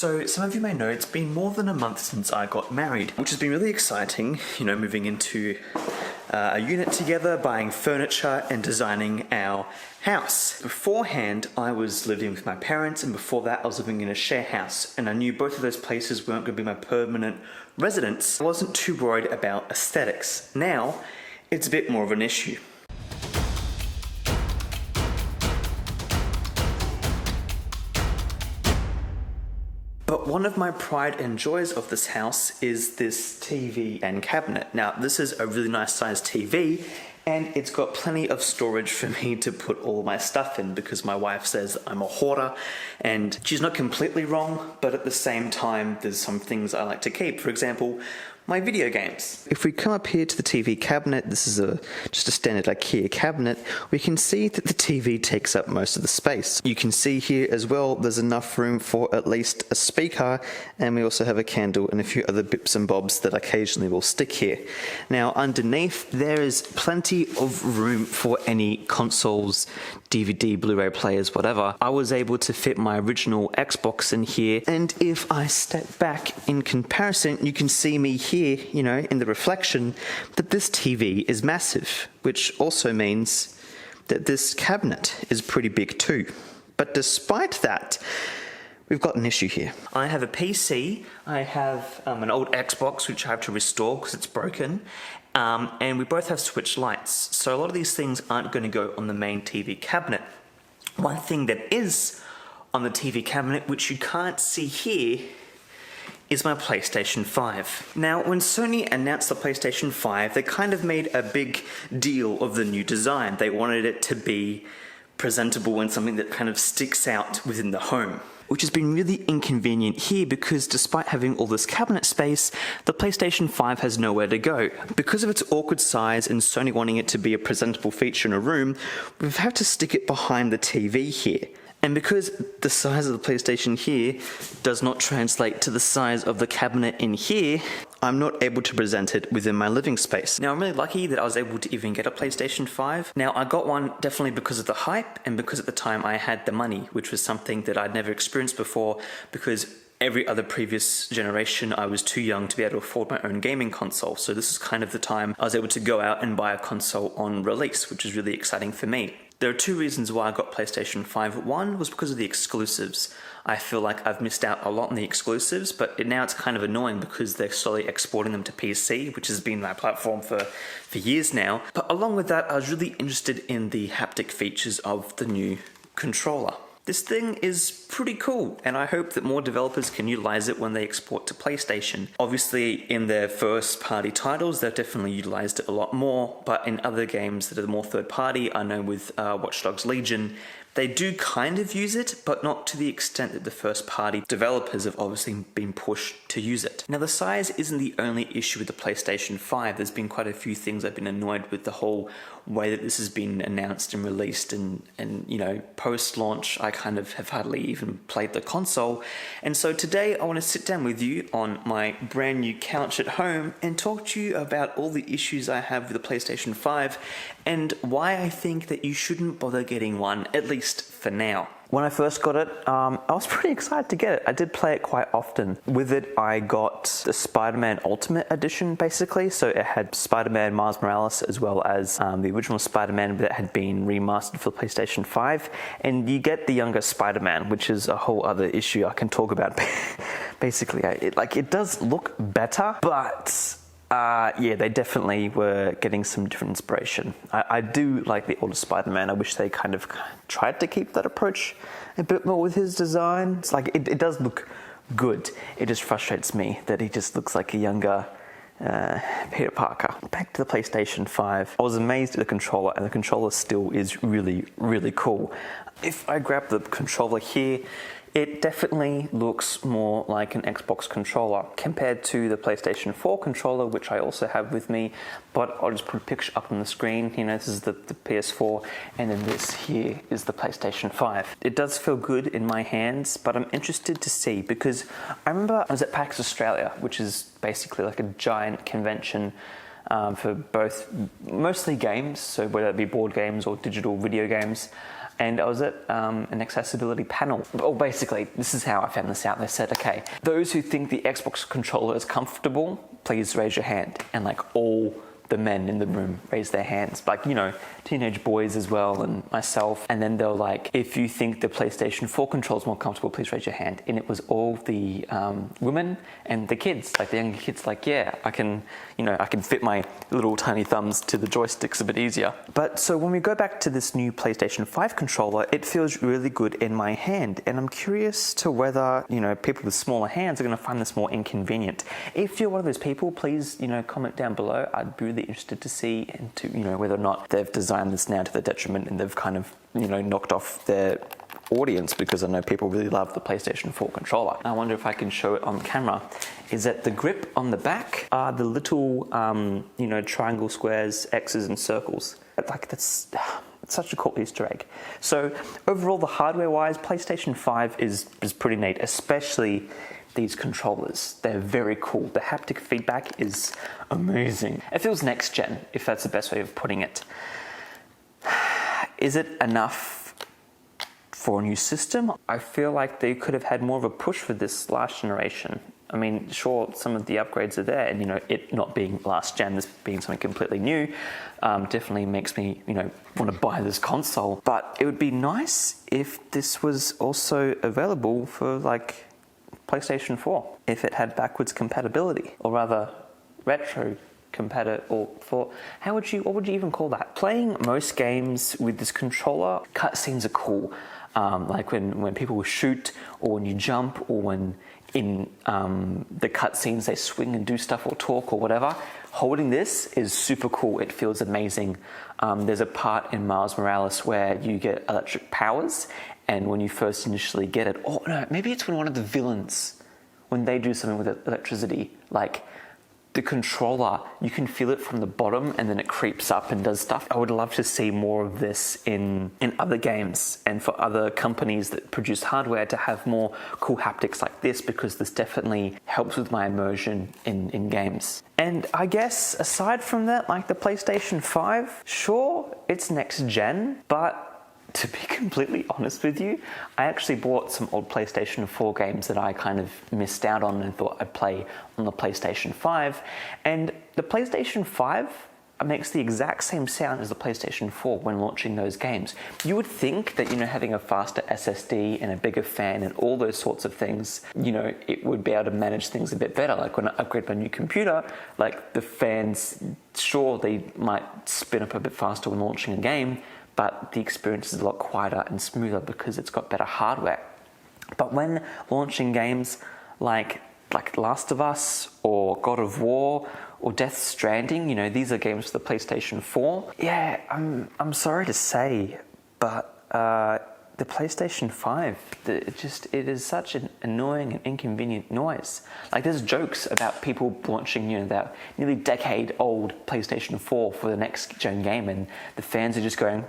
So some of you may know it's been more than a month since I got married, which has been really exciting, you know, moving into a unit together, buying furniture and designing our house. Beforehand, I was living with my parents, and before that I was living in a share house, and I knew both of those places weren't going to be my permanent residence. I wasn't too worried about aesthetics. Now, it's a bit more of an issue. But one of my pride and joys of this house is this TV and cabinet. Now, this is a really nice sized TV, and it's got plenty of storage for me to put all my stuff in, because my wife says I'm a hoarder, and she's not completely wrong, but at the same time, there's some things I like to keep. For example, my video games. If we come up here to the TV cabinet, this is just a standard IKEA cabinet, we can see that the TV takes up most of the space. You can see here as well, there's enough room for at least a speaker, and we also have a candle and a few other bits and bobs that occasionally will stick here. Now underneath, there is plenty of room for any consoles, DVD, Blu-ray players, whatever. I was able to fit my original Xbox in here, and if I step back in comparison, you can see me here, you know, in the reflection, that this TV is massive, which also means that this cabinet is pretty big too. But despite that, we've got an issue here. I have a PC, I have an old Xbox which I have to restore because it's broken, and we both have switch lights, so a lot of these things aren't going to go on the main TV cabinet. One thing that is on the TV cabinet, which you can't see here, is my PlayStation 5. Now, when Sony announced the PlayStation 5, they kind of made a big deal of the new design. They wanted it to be presentable and something that kind of sticks out within the home, which has been really inconvenient here because despite having all this cabinet space, the PlayStation 5 has nowhere to go. Because of its awkward size and Sony wanting it to be a presentable feature in a room, we've had to stick it behind the TV here. And because the size of the PlayStation here does not translate to the size of the cabinet in here, I'm not able to present it within my living space. Now, I'm really lucky that I was able to even get a PlayStation 5. Now, I got one definitely because of the hype and because at the time I had the money, which was something that I'd never experienced before, because every other previous generation I was too young to be able to afford my own gaming console. So this is kind of the time I was able to go out and buy a console on release, which is really exciting for me. There are two reasons why I got PlayStation 5. One was because of the exclusives. I feel like I've missed out a lot on the exclusives, but now it's kind of annoying because they're slowly exporting them to PC, which has been my platform for years now. But along with that, I was really interested in the haptic features of the new controller. This thing is pretty cool, and I hope that more developers can utilize it when they export to PlayStation. Obviously, in their first-party titles, they've definitely utilized it a lot more, but in other games that are more third-party, I know with Watch Dogs Legion, they do kind of use it, but not to the extent that the first-party developers have obviously been pushed to use it. Now, the size isn't the only issue with the PlayStation 5. There's been quite a few things I've been annoyed with the whole way that this has been announced and released, and you know, post-launch, I kind of have hardly even played the console. And so today, I want to sit down with you on my brand new couch at home and talk to you about all the issues I have with the PlayStation 5 and why I think that you shouldn't bother getting one, at least for now. When I first got it, I was pretty excited to get it. I did play it quite often. With it, I got the Spider-Man Ultimate Edition, basically. So it had Spider-Man Miles Morales as well as the original Spider-Man that had been remastered for PlayStation 5. And you get the younger Spider-Man, which is a whole other issue I can talk about. Basically, it does look better, but yeah, they definitely were getting some different inspiration. I do like the older Spider-Man. I wish they kind of tried to keep that approach a bit more with his design. It's like, it does look good. It just frustrates me that he just looks like a younger Peter Parker. Back to the PlayStation 5. I was amazed at the controller, and the controller still is really, really cool. If I grab the controller here, it definitely looks more like an Xbox controller compared to the PlayStation 4 controller, which I also have with me, but I'll just put a picture up on the screen. You know, this is the PS4, and then this here is the PlayStation 5. It does feel good in my hands, but I'm interested to see, because I remember I was at PAX Australia, which is basically like a giant convention for both, mostly games, so whether it be board games or digital video games. and I was at an accessibility panel. Well, basically, this is how I found this out. They said, okay, those who think the Xbox controller is comfortable, please raise your hand. And like all the men in the room raised their hands, like, you know, teenage boys as well, and myself. And then they were like, if you think the PlayStation 4 controller is more comfortable, please raise your hand. And it was all the women and the kids, like the younger kids, like, yeah, I can fit my little tiny thumbs to the joysticks a bit easier. But so when we go back to this new PlayStation 5 controller, it feels really good in my hand. And I'm curious to whether, you know, people with smaller hands are going to find this more inconvenient. If you're one of those people, please, you know, comment down below. I'd be really interested to see into, you know, whether or not they've designed this now to the detriment and they've kind of, you know, knocked off their audience, because I know people really love the PlayStation 4 controller. I wonder if I can show it on camera. Is that the grip on the back are the little, you know, triangle, squares, X's and circles. Like that's such a cool Easter egg. So overall, the hardware-wise, PlayStation 5 is pretty neat, especially these controllers. They're very cool. The haptic feedback is amazing. It feels next gen, if that's the best way of putting it. Is it enough for a new system? I feel like they could have had more of a push for this last generation. I mean, sure, some of the upgrades are there, and, you know, it not being last gen, this being something completely new, definitely makes me, you know, want to buy this console. But it would be nice if this was also available for, like, PlayStation 4, if it had backwards compatibility, or rather retro compatible, or for what would you even call that? Playing most games with this controller, cutscenes are cool. Like when people will shoot, or when you jump, or when in the cutscenes they swing and do stuff or talk or whatever. Holding this is super cool. It feels amazing. There's a part in Miles Morales where you get electric powers, and when you first initially get it, oh no, maybe it's when one of the villains, when they do something with electricity, like the controller, you can feel it from the bottom and then it creeps up and does stuff. I would love to see more of this in other games, and for other companies that produce hardware to have more cool haptics like this, because this definitely helps with my immersion in games. And I guess aside from that, like the PlayStation 5, sure, it's next gen, but to be completely honest with you, I actually bought some old PlayStation 4 games that I kind of missed out on and thought I'd play on the PlayStation 5. And the PlayStation 5 makes the exact same sound as the PlayStation 4 when launching those games. You would think that, you know, having a faster SSD and a bigger fan and all those sorts of things, you know, it would be able to manage things a bit better. Like when I upgrade my new computer, like the fans, sure, they might spin up a bit faster when launching a game, but the experience is a lot quieter and smoother because it's got better hardware. But when launching games like Last of Us or God of War or Death Stranding, you know, these are games for the PlayStation 4. Yeah, I'm sorry to say, but the PlayStation 5, it is such an annoying and inconvenient noise. Like, there's jokes about people launching, you know, that nearly decade-old PlayStation 4 for the next gen game, and the fans are just going,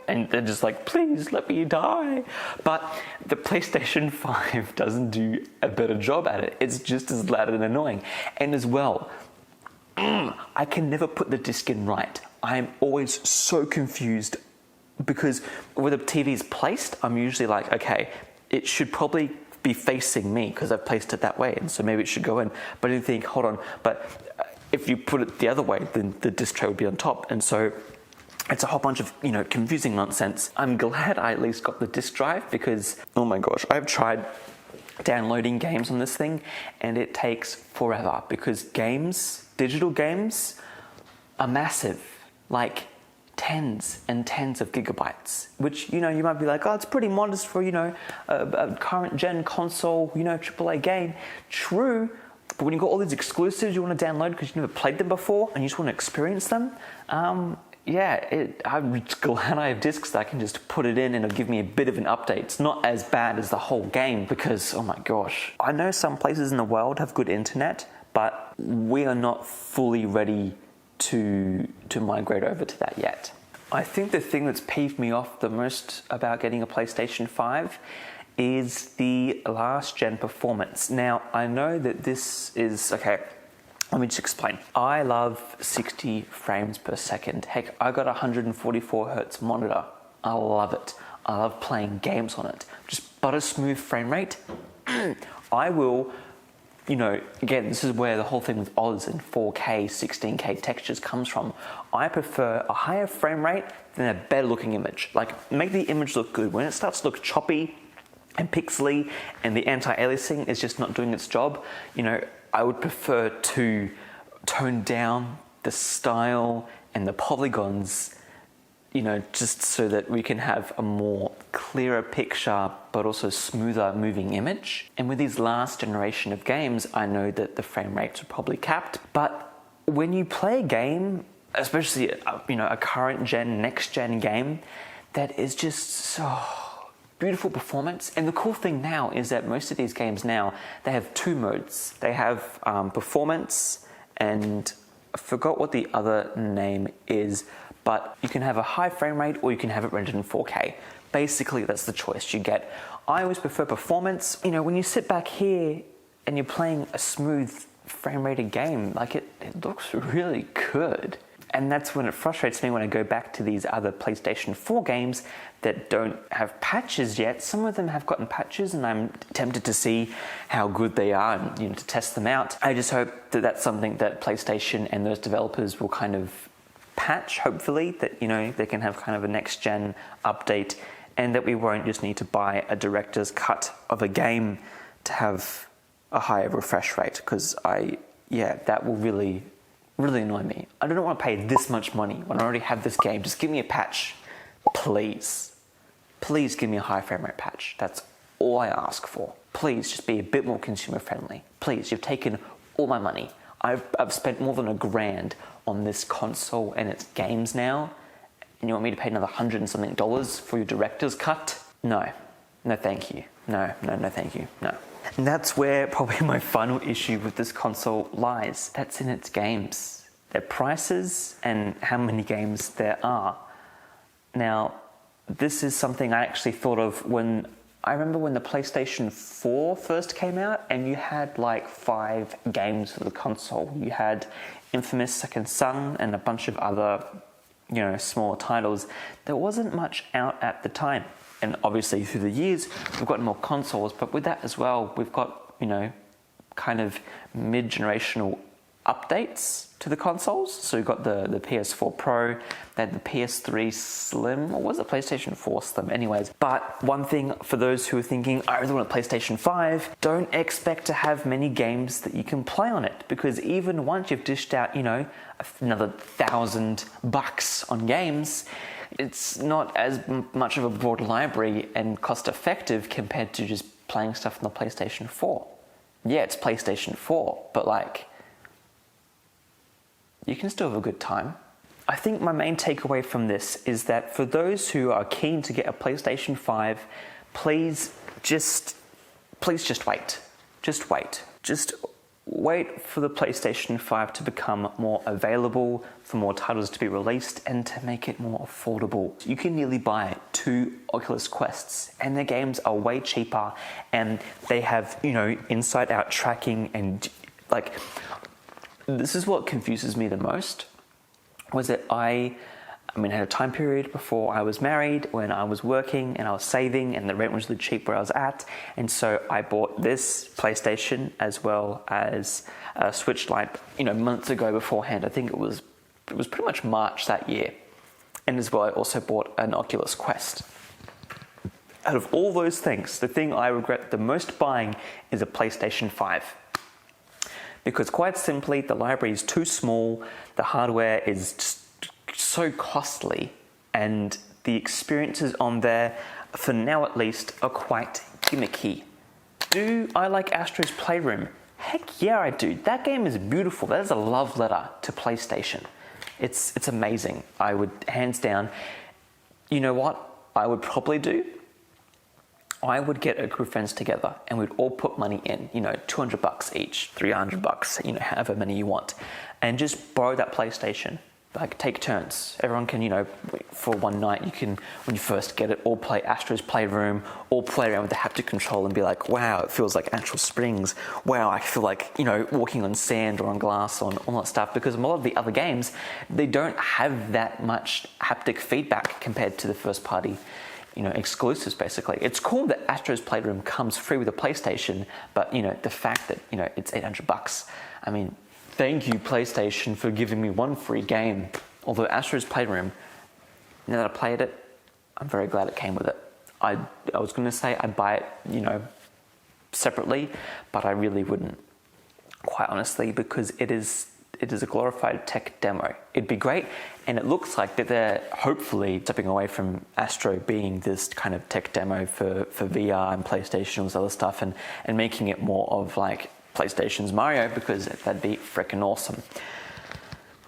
and they're just like, please let me die. But the PlayStation 5 doesn't do a better job at it. It's just as loud and annoying. And as well, I can never put the disc in right. I'm always so confused, because where the TV is placed, I'm usually like, okay, it should probably be facing me because I've placed it that way, and so maybe it should go in. But I think, hold on, but if you put it the other way, then the disc tray would be on top, and so it's a whole bunch of, you know, confusing nonsense. I'm glad I at least got the disc drive, because, oh my gosh, I've tried downloading games on this thing and it takes forever, because digital games are massive, like tens and tens of gigabytes, which, you know, you might be like, oh, it's pretty modest for, you know, a current gen console, you know, AAA game. True, but when you've got all these exclusives you want to download because you've never played them before and you just want to experience them, yeah, I'm glad I have discs that I can just put it in and it'll give me a bit of an update. It's not as bad as the whole game, because, oh my gosh. I know some places in the world have good internet, but we are not fully ready to migrate over to that yet. I think the thing that's peeved me off the most about getting a PlayStation 5 is the last gen performance. Now, I know that this is, okay, let me just explain. I love 60 frames per second. Heck, I got a 144 hertz monitor I love it. I love playing games on it. Just butter smooth frame rate. I will, again, this is where the whole thing with Oz and 4K, 16K textures comes from. I prefer a higher frame rate than a better looking image. Like, make the image look good. When it starts to look choppy and pixely and the anti-aliasing is just not doing its job, I would prefer to tone down the style and the polygons, just so that we can have a more clearer picture, but also smoother moving image. And with these last generation of games, I know that the frame rates are probably capped, but when you play a game, especially, a current gen, next gen game, that is just so beautiful performance. And the cool thing now is that most of these games now, they have two modes. They have performance, and I forgot what the other name is, but you can have a high frame rate or you can have it rendered in 4K. Basically, that's the choice you get. I always prefer performance. When you sit back here and you're playing a smooth frame rated game, like it looks really good. And that's when it frustrates me when I go back to these other PlayStation 4 games that don't have patches yet. Some of them have gotten patches and I'm tempted to see how good they are and to test them out. I just hope that that's something that PlayStation and those developers will kind of patch, hopefully, that they can have kind of a next gen update, and that we won't just need to buy a director's cut of a game to have a higher refresh rate, because that will really annoy me. I don't want to pay this much money when I already have this game. Just give me a patch, please. Please give me a high frame rate patch. That's all I ask for. Please just be a bit more consumer friendly. Please, you've taken all my money. I've spent more than $1,000 on this console and its games now, and you want me to pay another $100 and something for your director's cut? No thank you. No thank you, no. And that's where probably my final issue with this console lies. That's in its games, their prices and how many games there are. Now, this is something I actually thought of I remember when the PlayStation 4 first came out and you had like 5 games for the console. You had Infamous Second Son and a bunch of other, smaller titles. There wasn't much out at the time. And obviously through the years, we've gotten more consoles, but with that as well, we've got, kind of mid-generational updates to the consoles. So we've got the PS4 Pro, they had the PS3 Slim, or was it PlayStation 4 Slim? Anyways, but one thing for those who are thinking, I really want a PlayStation 5, don't expect to have many games that you can play on it, because even once you've dished out, another $1,000 on games, it's not as much of a broad library and cost effective compared to just playing stuff on the PlayStation 4. Yeah, it's PlayStation 4, but you can still have a good time. I think my main takeaway from this is that for those who are keen to get a PlayStation 5, please just wait. Just wait. Just wait for the PlayStation 5 to become more available, for more titles to be released, and to make it more affordable. You can nearly buy 2 Oculus Quests, and their games are way cheaper, and they have, inside-out tracking, and this is what confuses me the most, was that I had a time period before I was married when I was working and I was saving and the rent was really cheap where I was at, and so I bought this PlayStation as well as a Switch Lite, months ago beforehand. I think it was pretty much March that year. And as well, I also bought an Oculus Quest. Out of all those things, the thing I regret the most buying is a PlayStation 5. Because quite simply, the library is too small, the hardware is just so costly, and the experiences on there, for now at least, are quite gimmicky. Do I like Astro's Playroom? Heck yeah, I do. That game is beautiful. That is a love letter to PlayStation. It's amazing. I would, hands down, you know what I would probably do? I would get a group of friends together and we'd all put money in, $200 each, $300, however many you want, and just borrow that PlayStation. like take turns. Everyone can, for one night, you can, when you first get it, all play Astro's Playroom, all play around with the haptic control and be like, wow, it feels like actual springs. Wow, I feel like, walking on sand or on glass or all that stuff, because a lot of the other games, they don't have that much haptic feedback compared to the first party exclusives. Basically, it's cool that Astro's Playroom comes free with a PlayStation, but the fact that it's $800, I mean, thank you PlayStation for giving me one free game. Although Astro's Playroom, now that I played it, I'm very glad it came with it. I was going to say I'd buy it separately, but I really wouldn't, quite honestly, because it is a glorified tech demo. It'd be great, and it looks like that they're hopefully stepping away from Astro being this kind of tech demo for VR and PlayStation and all this other stuff, and making it more of like PlayStation's Mario, because that'd be freaking awesome.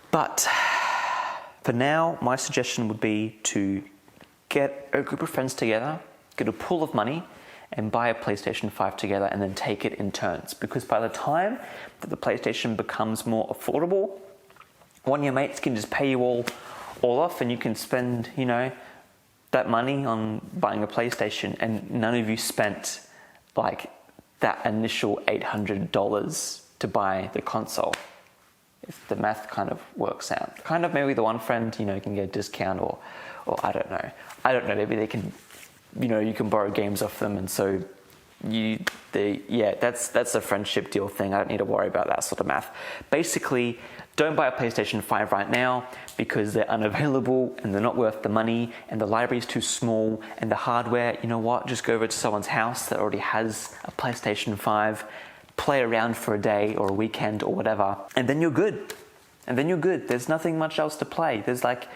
But for now, my suggestion would be to get a group of friends together, get a pool of money, and buy a PlayStation 5 together, and then take it in turns. Because by the time that the PlayStation becomes more affordable, one of your mates can just pay you all off, and you can spend, that money on buying a PlayStation, and none of you spent like that initial $800 to buy the console. If the math kind of works out. Kind of maybe the one friend, can get a discount, or I don't know. Maybe they can, you can borrow games off them, and so that's a friendship deal thing. I don't need to worry about that sort of math. Basically, don't buy a PlayStation 5 right now because they're unavailable and they're not worth the money, and the library's too small, and the hardware, just go over to someone's house that already has a PlayStation 5, play around for a day or a weekend or whatever, and then you're good. There's nothing much else to play. There's like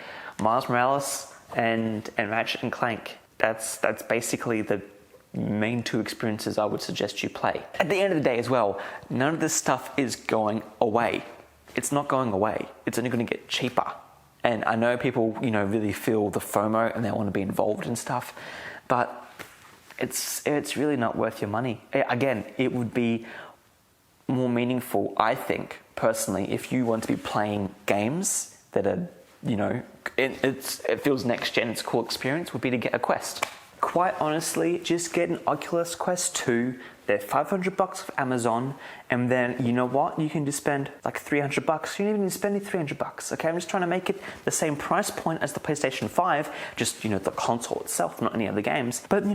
Miles Morales and Ratchet and Clank. That's basically the main two experiences I would suggest you play. At the end of the day as well, none of this stuff is going away. It's not going away. It's only going to get cheaper. And I know people, really feel the FOMO and they want to be involved in stuff, but it's really not worth your money. Again, it would be more meaningful, I think, personally, if you want to be playing games that are, it feels next gen, it's a cool experience, would be to get a Quest. Quite honestly, just get an Oculus Quest 2. They're $500 off Amazon, and then you know what? You can just spend like $300. You don't even need to spend $300. Okay, I'm just trying to make it the same price point as the PlayStation 5, just the console itself, not any other games. But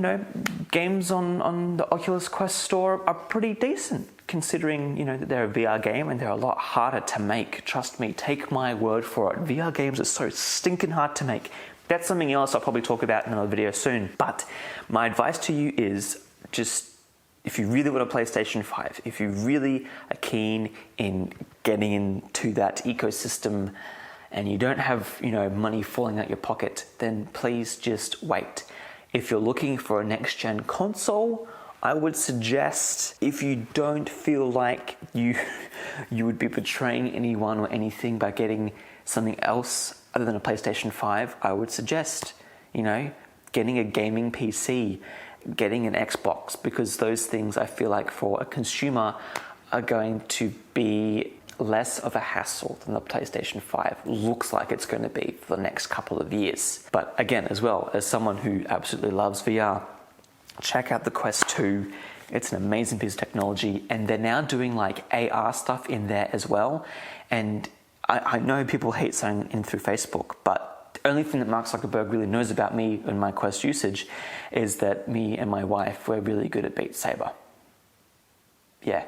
games on the Oculus Quest store are pretty decent, considering that they're a VR game and they're a lot harder to make. Trust me, take my word for it. VR games are so stinking hard to make. That's something else I'll probably talk about in another video soon. But my advice to you is just, if you really want a PlayStation 5, if you really are keen in getting into that ecosystem and you don't have, money falling out your pocket, then please just wait. If you're looking for a next-gen console, I would suggest, if you don't feel like you would be betraying anyone or anything by getting something else other than a PlayStation 5, I would suggest, getting a gaming PC, getting an Xbox, because those things I feel like for a consumer are going to be less of a hassle than the PlayStation 5 looks like it's going to be for the next couple of years. But again, as well, as someone who absolutely loves VR, check out the Quest 2. It's an amazing piece of technology, and they're now doing like AR stuff in there as well. And I know people hate signing in through Facebook, but the only thing that Mark Zuckerberg really knows about me and my Quest usage is that me and my wife, we're really good at Beat Saber. Yeah.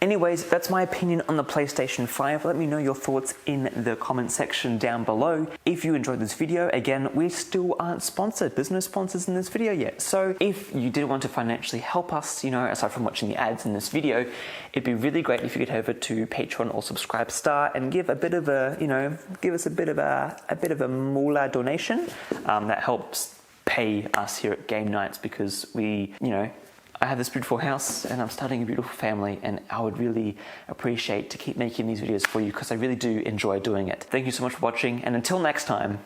Anyways, that's my opinion on the PlayStation 5. Let me know your thoughts in the comment section down below. If you enjoyed this video, again, we still aren't sponsored. There's no sponsors in this video yet. So if you did want to financially help us, aside from watching the ads in this video, it'd be really great if you could head over to Patreon or Subscribestar and give a bit of a, give us a bit of a moolah donation. That helps pay us here at Game Nights, because we, I have this beautiful house and I'm starting a beautiful family, and I would really appreciate to keep making these videos for you, because I really do enjoy doing it. Thank you so much for watching, and until next time.